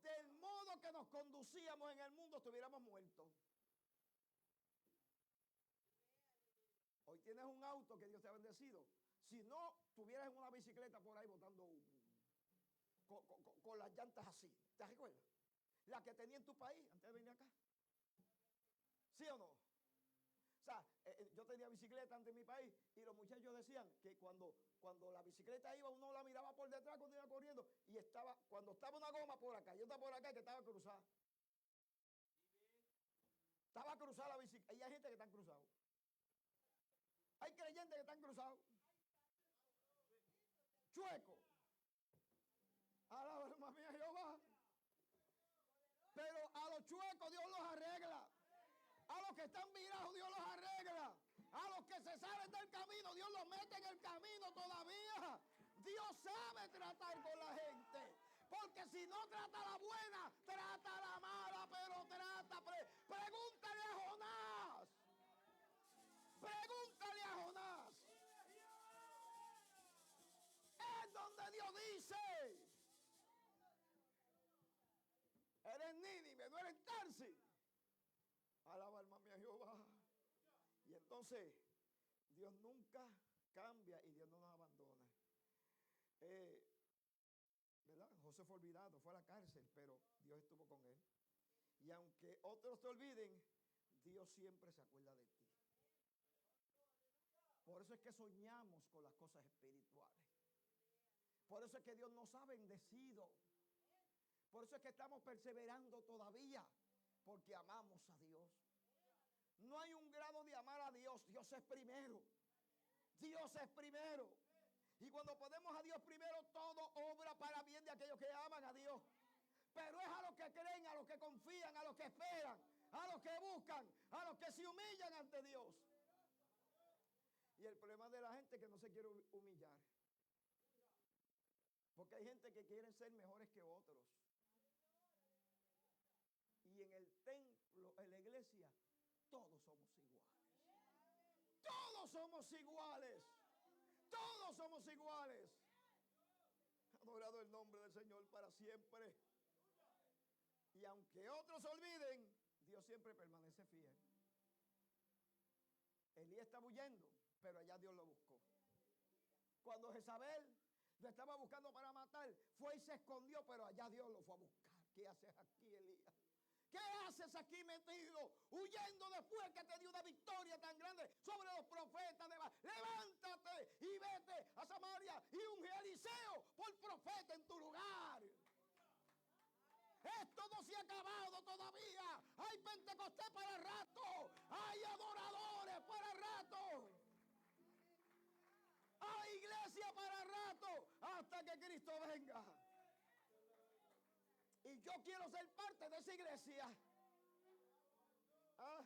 del modo que nos conducíamos en el mundo estuviéramos muertos. Hoy tienes un auto que Dios te ha bendecido. Si no, estuvieras en una bicicleta por ahí botando humo. Con las llantas así. ¿Te recuerdas? La que tenía en tu país antes de venir acá. ¿Sí o no? sea, yo tenía bicicleta antes en mi país y los muchachos decían que cuando la bicicleta iba, uno la miraba por detrás cuando iba corriendo y cuando estaba una goma por acá y otra por acá, que estaba cruzada. Estaba cruzada la bicicleta. Y hay gente que están cruzados. Hay creyentes que están cruzados. Chueco. Alaba alma mía Jehová. Pero a los chuecos Dios los arregla. A los que están virados Dios los arregla. A los que se salen del camino Dios los mete en el camino todavía. Dios sabe tratar con la gente. Porque si no trata la buena, trata la mala, pero trata. Pregúntale a Jonás. Pregúntale a Jonás. Es donde Dios dice: eres Nínive, no eres Tarsis. Alaba alma mía Jehová. Y entonces Dios nunca cambia y Dios no nos abandona. ¿Verdad? José fue olvidado, fue a la cárcel, pero Dios estuvo con él. Y aunque otros te olviden, Dios siempre se acuerda de ti. Por eso es que soñamos con las cosas espirituales. Por eso es que Dios nos ha bendecido. Por eso es que estamos perseverando todavía, porque amamos a Dios. No hay un grado de amar a Dios. Dios es primero. Dios es primero. Y cuando ponemos a Dios primero, todo obra para bien de aquellos que aman a Dios. Pero es a los que creen, a los que confían, a los que esperan, a los que buscan, a los que se humillan ante Dios. Y el problema de la gente es que no se quiere humillar. Porque hay gente que quiere ser mejores que otros. Y en el templo, en la iglesia, todos somos iguales. Todos somos iguales. Todos somos iguales. Adorado el nombre del Señor para siempre. Y aunque otros olviden, Dios siempre permanece fiel. Elías estaba huyendo, pero allá Dios lo buscó. Cuando Jezabel lo estaba buscando para matar, fue y se escondió, pero allá Dios lo fue a buscar. ¿Qué haces aquí, Elías? ¿Qué haces aquí metido? Huyendo después que te dio una victoria tan grande sobre los profetas de Baal. Levántate y vete a Samaria y unge a Eliseo por profeta en tu lugar. Esto no se ha acabado todavía. Hay Pentecostés para rato. Hay adoradores para rato. Hay iglesia para rato. Hasta que Cristo venga. Y yo quiero ser parte de esa iglesia. ¿Ah?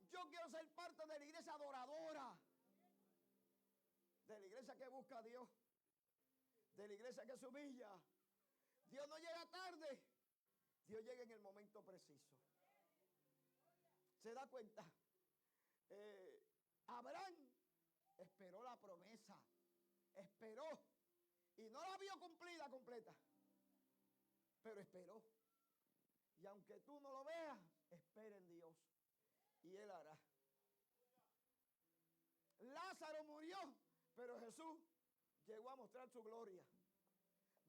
Yo quiero ser parte de la iglesia adoradora. De la iglesia que busca a Dios. De la iglesia que se humilla. Dios no llega tarde. Dios llega en el momento preciso. ¿Se da cuenta? Abraham esperó la promesa. Esperó. Y no la vio cumplida completa. Pero esperó. Y aunque tú no lo veas, espera en Dios. Y Él hará. Lázaro murió, pero Jesús llegó a mostrar su gloria.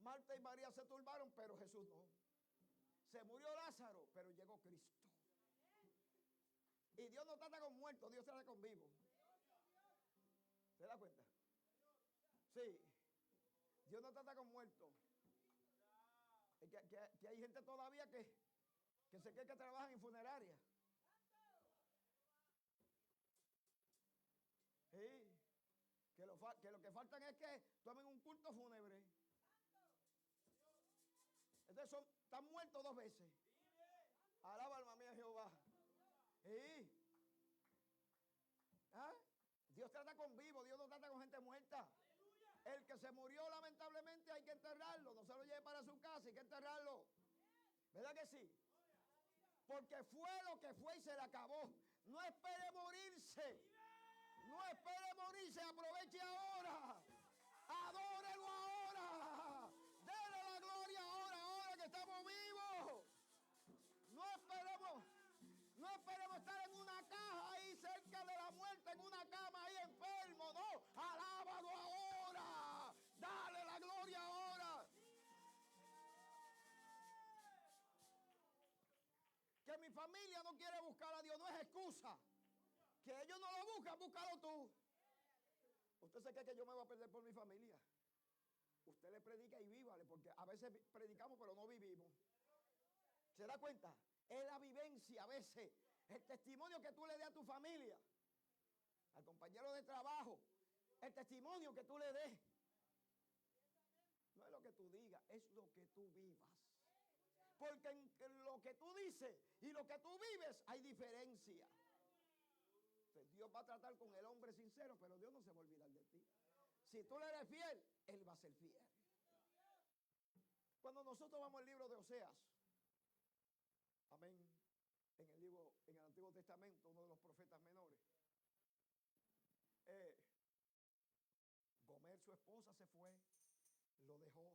Marta y María se turbaron, pero Jesús no. Se murió Lázaro, pero llegó Cristo. Y Dios no trata con muertos, Dios trata con vivos. ¿Se da cuenta? Sí. Dios no trata con muertos. Que hay gente todavía que se cree que trabajan en funerarias. Sí. Que lo que faltan es que tomen un culto fúnebre. Entonces están muertos 2 veces. Alaba alma mía Jehová. Sí. ¿Ah? Dios trata con vivos, Dios no trata con gente muerta. El que se murió lamentablemente hay que enterrarlo. No se lo lleve para su casa, hay que enterrarlo. ¿Verdad que sí? Porque fue lo que fue y se le acabó. No espere morirse. No espere morirse, aproveche ahora. Adórelo ahora. Dele la gloria ahora que estamos vivos. No esperemos estar en una caja ahí cerca de la muerte, en una cama ahí enfermo. No, alábalo ahora. Dale la gloria ahora. Que mi familia no quiere buscar a Dios, no es excusa. Que ellos no lo buscan, búscalo tú. Usted se cree que yo me voy a perder por mi familia. Usted le predica y vívale, porque a veces predicamos pero no vivimos. ¿Se da cuenta? Es la vivencia a veces, el testimonio que tú le des a tu familia, al compañero de trabajo, el testimonio que tú le des. No es lo que tú digas, es lo que tú vivas. Porque en lo que tú dices y lo que tú vives hay diferencia. Entonces, Dios va a tratar con el hombre sincero, pero Dios no se va a olvidar de ti. Si tú le eres fiel, Él va a ser fiel. Cuando nosotros vamos al libro de Oseas, amén, en el Antiguo Testamento, uno de los profetas menores, Gomer, su esposa, se fue, lo dejó,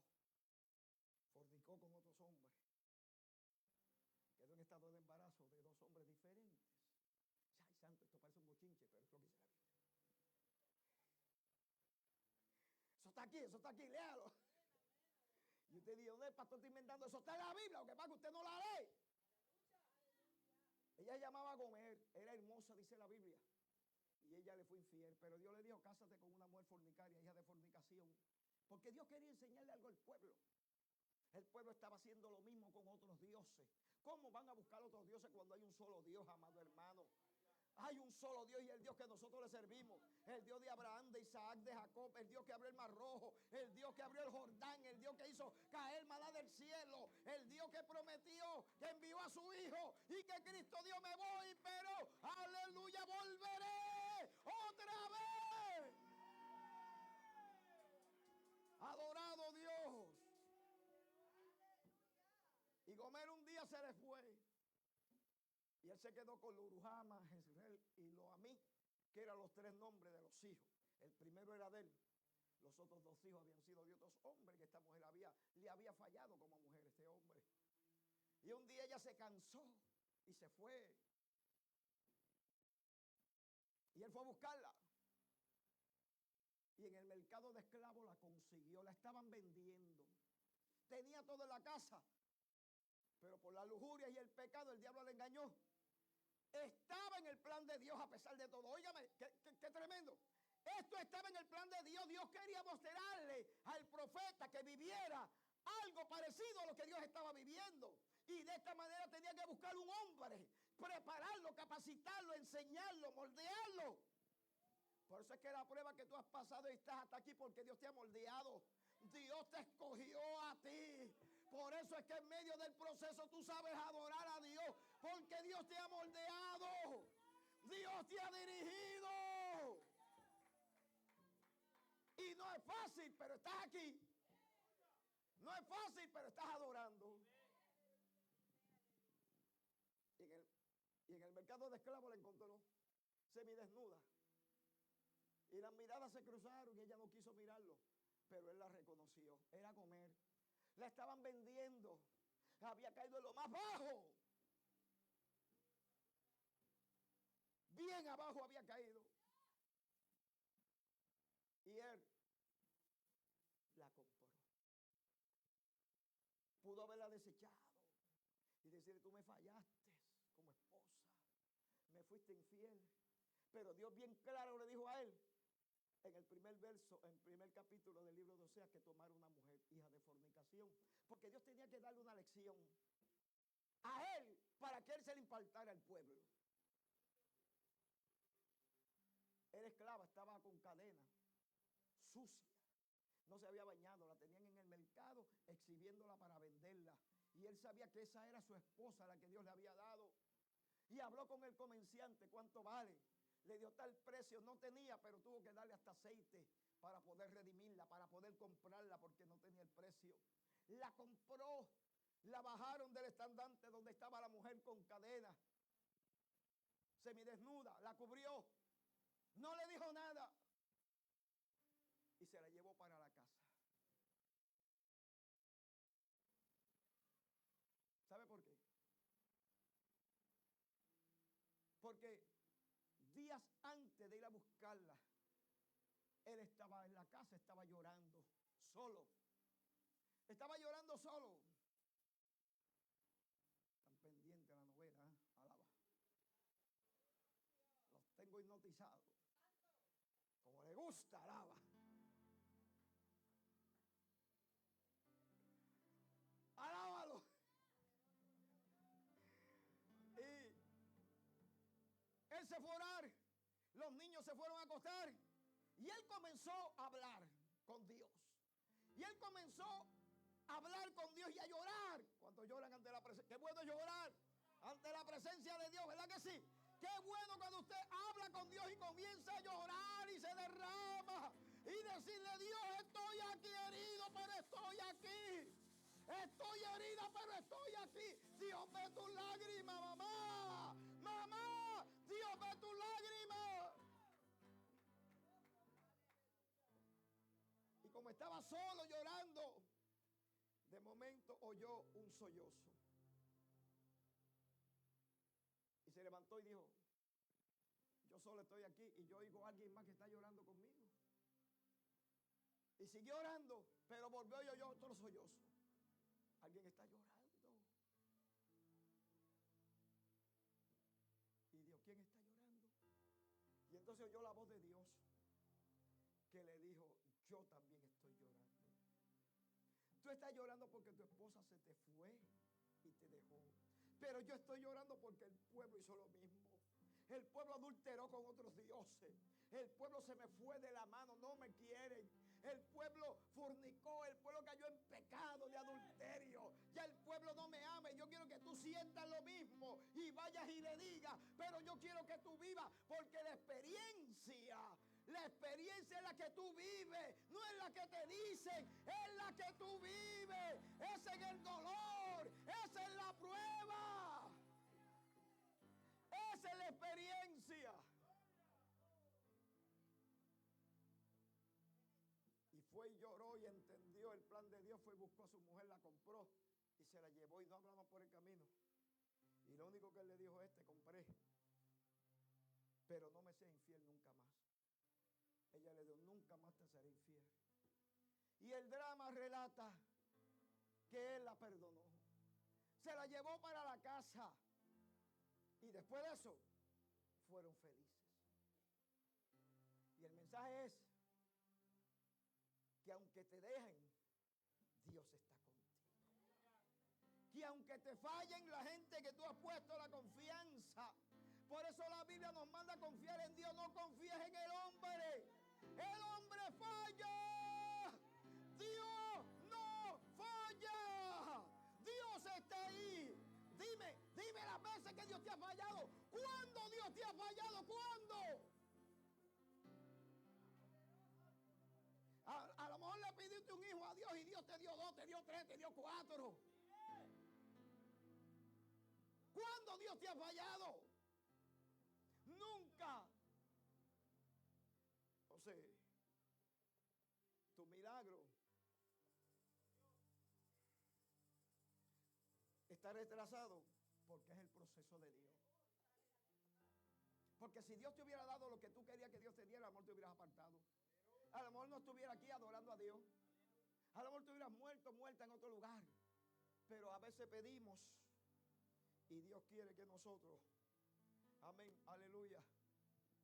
fornicó con otros hombres, quedó en estado de embarazo de dos hombres diferentes. Ay, santo, esto parece un bochinche, pero es lo que dice la Biblia. Eso está aquí, léalo. Y usted dice, ¿dónde el pastor está inventando? Eso está en la Biblia, lo que pasa es que usted no la lee. Ella se llamaba Gomer, era hermosa, dice la Biblia. Y ella le fue infiel, pero Dios le dijo, cásate con una mujer fornicaria, hija de fornicación. Porque Dios quería enseñarle algo al pueblo. El pueblo estaba haciendo lo mismo con otros dioses. ¿Cómo van a buscar otros dioses cuando hay un solo Dios, amado hermano? Hay un solo Dios y el Dios que nosotros le servimos. El Dios de Abraham, de Isaac, de Jacob. El Dios que abrió el Mar Rojo. El Dios que abrió el Jordán. El Dios que hizo caer maná del cielo. El Dios que prometió, que envió a su Hijo. Y que Cristo Dios, me voy, pero aleluya, volveré otra vez. Adorado Dios. Y Gomer un día se le fue. Y él se quedó con Lurujama, Jezreel y Loamí, que eran los tres nombres de los hijos. El primero era de él. Los otros dos hijos habían sido de otros hombres que esta mujer le había fallado como mujer, este hombre. Y un día ella se cansó y se fue. Y él fue a buscarla. Y en el mercado de esclavos la consiguió. La estaban vendiendo. Tenía todo en la casa. Pero por la lujuria y el pecado, el diablo le engañó. Estaba en el plan de Dios a pesar de todo. Óigame, qué tremendo. Esto estaba en el plan de Dios. Dios quería mostrarle al profeta que viviera algo parecido a lo que Dios estaba viviendo. Y de esta manera tenía que buscar un hombre, prepararlo, capacitarlo, enseñarlo, moldearlo. Por eso es que la prueba que tú has pasado y estás hasta aquí, porque Dios te ha moldeado. Dios te escogió a ti. Por eso es que en medio del proceso tú sabes adorar a Dios, porque Dios te ha moldeado. Dios te ha dirigido. Y no es fácil, pero estás aquí. No es fácil, pero estás adorando. Y en el mercado de esclavos la encontró semidesnuda. Y las miradas se cruzaron y ella no quiso mirarlo. Pero él la reconoció. Era Gomer. La estaban vendiendo. Había caído en lo más bajo. Bien abajo había caído. Y él la compró. Pudo haberla desechado y decirle, tú me fallaste como esposa. Me fuiste infiel. Pero Dios bien claro le dijo a él, en el primer verso, en el primer capítulo del libro de Oseas, que tomara una mujer hija de fornicación. Porque Dios tenía que darle una lección a él para que él se le impartara al pueblo. Era esclava, estaba con cadena, sucia. No se había bañado, la tenían en el mercado exhibiéndola para venderla. Y él sabía que esa era su esposa, la que Dios le había dado. Y habló con el comerciante, ¿cuánto vale? Le dio tal precio, no tenía, pero tuvo que darle hasta aceite para poder redimirla, para poder comprarla, porque no tenía el precio. La compró, la bajaron del estandarte donde estaba la mujer con cadena, semidesnuda, la cubrió, no le dijo nada y se la llevó para la casa. ¿Sabe por qué? Porque días antes de ir a buscarla, él estaba en la casa, estaba llorando solo. Estaba llorando solo. Están pendientes a la novela, Alaba. Los tengo bautizado. Como le gusta, alaba. Alábalo. Y él se fue a orar. Los niños se fueron a acostar. Y él comenzó a hablar con Dios. Y él comenzó a hablar con Dios y a llorar. Cuando lloran ante la presencia. Qué bueno llorar ante la presencia de Dios, ¿verdad que sí? Qué bueno cuando usted habla con Dios y comienza a llorar y se derrama. Y decirle: Dios, estoy aquí herido, pero estoy aquí. Estoy herida, pero estoy aquí. Dios, ve tus lágrimas, mamá. Mamá, Dios, ve tus lágrimas. Y como estaba solo llorando, de momento oyó un sollozo. Y se levantó y dijo: yo solo estoy aquí y yo oigo a alguien más que está llorando conmigo. Y siguió orando, pero volvió y oyó otro sollozo. Alguien está llorando. Y dijo: ¿quién está llorando? Y entonces oyó la voz de Dios que le dijo: yo también estoy llorando. Tú estás llorando porque tu esposa se te fue y te dejó. Pero yo estoy llorando porque el pueblo hizo lo mismo. El pueblo adulteró con otros dioses. El pueblo se me fue de la mano, no me quieren. El pueblo fornicó, el pueblo cayó en pecado de adulterio. Ya el pueblo no me ama. Y yo quiero que tú sientas lo mismo y vayas y le digas: pero yo quiero que tú vivas, porque la experiencia es la que tú vives, no es la que te dicen, es la que tú vives. Es en el dolor, es en la prueba, esa es la experiencia. Y fue y lloró y entendió el plan de Dios. Fue y buscó a su mujer, la compró y se la llevó, y no hablaron por el camino. Y lo único que él le dijo: te compré, pero no me seas infiel nunca más. Ella le dijo: nunca más te seré infiel. Y el drama relata que él la perdonó. Se la llevó para la casa. Y después de eso, fueron felices. Y el mensaje es que aunque te dejen, Dios está contigo. Que aunque te fallen la gente que tú has puesto la confianza. Por eso la Biblia nos manda a confiar en Dios. No confíes en el hombre. El hombre falla. Dios no falla. Dios está ahí. Dime las veces que Dios te ha fallado. ¿Cuándo Dios te ha fallado? ¿Cuándo? A lo mejor le pidiste un hijo a Dios y Dios te dio 2, te dio 3, te dio 4. ¿Cuándo Dios te ha fallado? Nunca. O sea, tu milagro está retrasado porque es el proceso de Dios. Porque si Dios te hubiera dado lo que tú querías que Dios te diera, a lo mejor te hubieras apartado. A lo mejor no estuviera aquí adorando a Dios. A lo mejor te hubieras muerta en otro lugar. Pero a veces pedimos y Dios quiere que nosotros, amén, aleluya,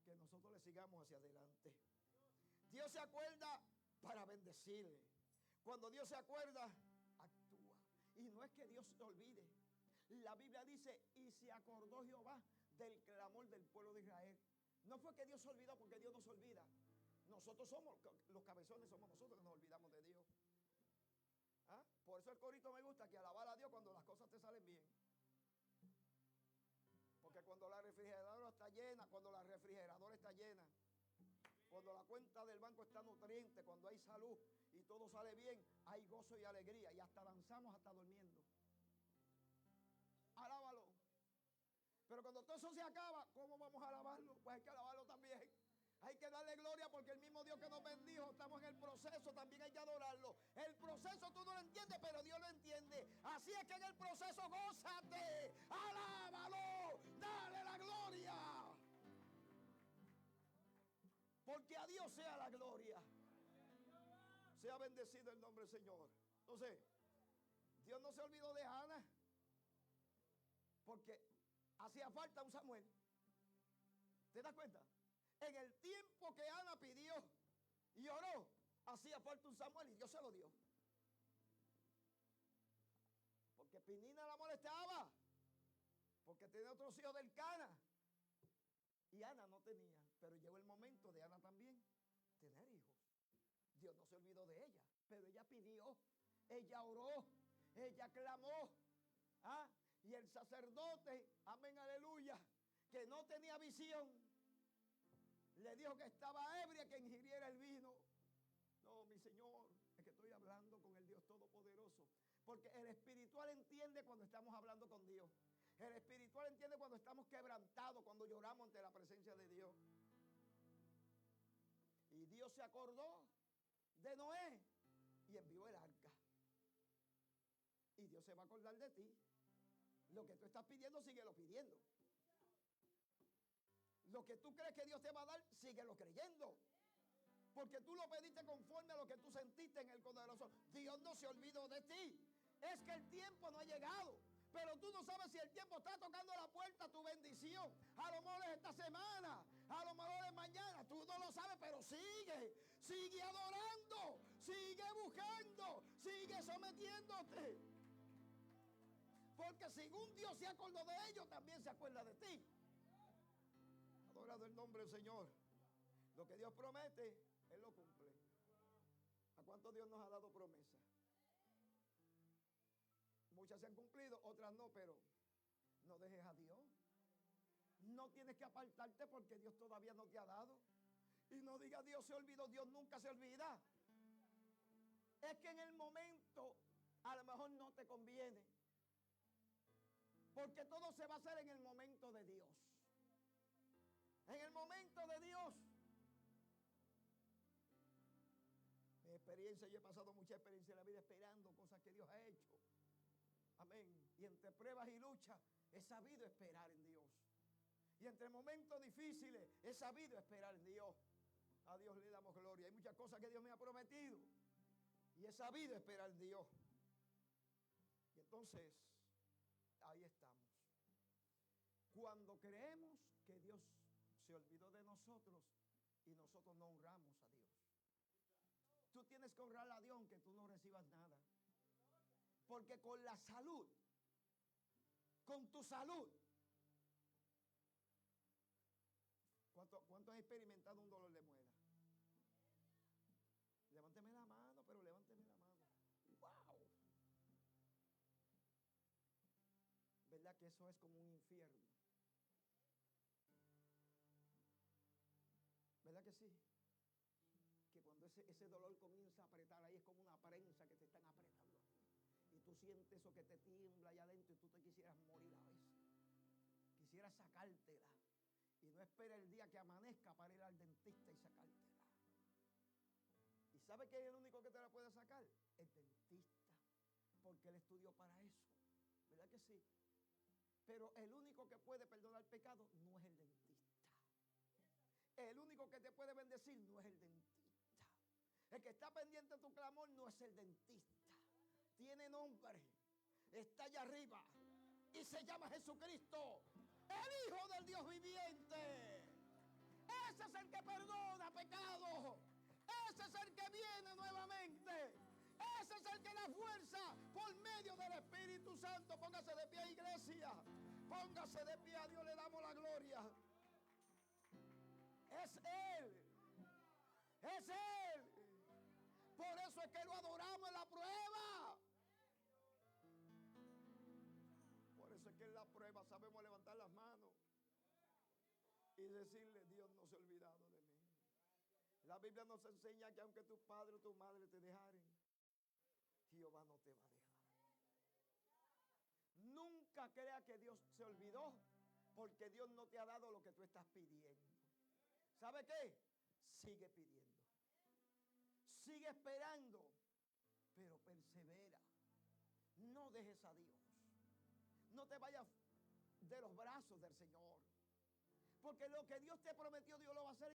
que nosotros le sigamos hacia adelante. Dios se acuerda para bendecirle. Cuando Dios se acuerda, actúa. Y no es que Dios se olvide. La Biblia dice: y se acordó Jehová del clamor del pueblo de Israel. No fue que Dios se olvidó, porque Dios no se olvida. Nosotros somos, los cabezones somos nosotros que nos olvidamos de Dios. ¿Ah? Por eso el corito me gusta, que alabar a Dios cuando las cosas te salen bien. Porque cuando la refrigeradora está llena, cuando la refrigeradora está llena, cuando la cuenta del banco está nutriente, cuando hay salud y todo sale bien, hay gozo y alegría, y hasta danzamos hasta durmiendo. Alábalo. Pero cuando todo eso se acaba, ¿cómo vamos a alabarlo? Pues hay que alabarlo también. Hay que darle gloria, porque el mismo Dios que nos bendijo, estamos en el proceso, también hay que adorarlo. El proceso tú no lo entiendes, pero Dios lo entiende. Así es que en el proceso gózate, alábalo, dale la gloria. Porque a Dios sea la gloria. Sea bendecido el nombre del Señor. Entonces, Dios no se olvidó de Ana, porque hacía falta un Samuel. ¿Te das cuenta? En el tiempo que Ana pidió y oró, hacía falta un Samuel y Dios se lo dio. Porque Penina la molestaba, porque tenía otros hijos del Cana. Y Ana no tenía, pero llegó el momento de Ana también tener hijos. Dios no se olvidó de ella, pero ella pidió, ella oró, ella clamó. ¿Ah? Y el sacerdote, amén, aleluya, que no tenía visión, le dijo que estaba ebria, que ingiriera el vino. No, mi Señor, es que estoy hablando con el Dios Todopoderoso. Porque el espiritual entiende cuando estamos hablando con Dios. El espiritual entiende cuando estamos quebrantados, cuando lloramos ante la presencia de Dios. Y Dios se acordó de Noé y envió el arca. Y Dios se va a acordar de ti. Lo que tú estás pidiendo, síguelo pidiendo. Lo que tú crees que Dios te va a dar, síguelo creyendo. Porque tú lo pediste conforme a lo que tú sentiste en el corazón. Dios no se olvidó de ti. Es que el tiempo no ha llegado. Pero tú no sabes si el tiempo está tocando la puerta a tu bendición. A lo mejor es esta semana, a lo mejor es mañana. Tú no lo sabes, pero sigue adorando, sigue buscando, sigue sometiéndote. Porque según Dios se acordó de ellos, también se acuerda de ti. Adorado el nombre del Señor. Lo que Dios promete, Él lo cumple. ¿A cuánto Dios nos ha dado promesas? Muchas se han cumplido, otras no, pero no dejes a Dios. No tienes que apartarte porque Dios todavía no te ha dado. Y no diga Dios se olvidó, Dios nunca se olvida. Es que en el momento a lo mejor no te conviene. Porque todo se va a hacer en el momento de Dios. En el momento de Dios. Mi experiencia, yo he pasado mucha experiencia en la vida esperando cosas que Dios ha hecho. Amén. Y entre pruebas y luchas he sabido esperar en Dios. Y entre momentos difíciles he sabido esperar en Dios. A Dios le damos gloria. Hay muchas cosas que Dios me ha prometido. Y he sabido esperar en Dios. Y entonces, ahí estamos. Cuando creemos que Dios se olvidó de nosotros y nosotros no honramos a Dios. Tú tienes que honrar a Dios aunque tú no recibas nada. Porque con la salud, con tu salud, ¿cuánto has experimentado un dolor de muela? Levánteme la mano, pero levánteme la mano. ¡Wow! ¿Verdad que eso es como un infierno? ¿Verdad que sí? Que cuando ese dolor comienza a apretar, ahí es como una prensa que te están apretando. Y tú sientes eso que te tiembla allá adentro y tú te quisieras morir a veces. Quisieras sacártela. Y no espera el día que amanezca para ir al dentista y sacártela. ¿Y sabe quién es el único que te la puede sacar? El dentista. Porque él estudió para eso. ¿Verdad que sí? Pero el único que puede perdonar pecado no es el dentista. El único que te puede bendecir no es el dentista. El que está pendiente de tu clamor no es el dentista. Tiene nombre. Está allá arriba. Y se llama Jesucristo, el Hijo del Dios viviente. Ese es el que perdona pecado. Ese es el que viene nuevamente. Ese es el que da fuerza por medio del Espíritu Santo. Póngase de pie, iglesia. Póngase de pie, a Dios le damos la gloria. Es Él. Es Él. Por eso es que lo adoramos en la prueba. Por eso es que en la prueba sabemos levantar las manos y decirle: Dios no se ha olvidado de mí. La Biblia nos enseña que aunque tu padre o tu madre te dejaren, Jehová no te va a dejar. Nunca crea que Dios se olvidó, porque Dios no te ha dado lo que tú estás pidiendo. ¿Sabe qué? Sigue pidiendo. Sigue esperando, pero persevera. No dejes a Dios. No te vayas de los brazos del Señor. Porque lo que Dios te prometió, Dios lo va a hacer.